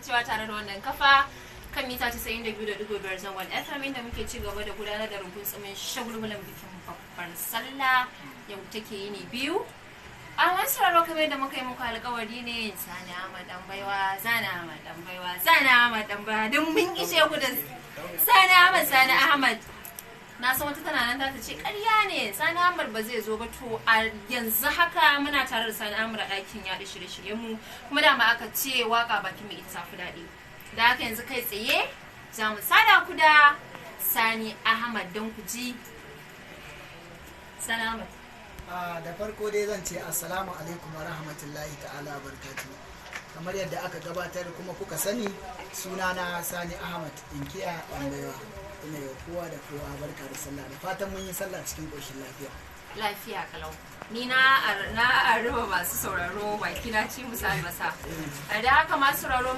kasancewa tare da wannan kafa kan mita 92.5 zangon FM inda muke ci gaba da gudanar da rubun tsumin shagulgulan bikin babbar sallah yau take yi ne biyu. A wasu raro kamar da muka yi muku alkawari ne Sani Ahmad dan baiwa, Sani Ahmad dan baiwa, Sani Ahmad dan baiwa don mun ishe ku da Sani Ahmad. Na san wata tana nan ta ce ƙarya ne Sani Ahmad ba zai zo ba, to a yanzu haka muna tare da Sani Ahmad a ɗakin yaɗa shirye-shiryen mu, kuma dama aka ce waka bakin mai ita tafi daɗi. Da haka yanzu kai tsaye za mu sada ku da Sani Ahmad don ku ji Sani Ahmad. Da farko dai zan ce assalamu alaikum wa rahmatullahi ta'ala barkatu. Kamar yadda aka gabatar kuma kuka sani, sunana Sani Ahmad inkiya baiwa. Ina yau kowa da kowa barka da sallah, da fatan mun yi sallah cikin ƙoshin lafiya. Lafiya kalau. Ni na arba masu sauraro baki na ci musu albasa. Da haka masu sauraro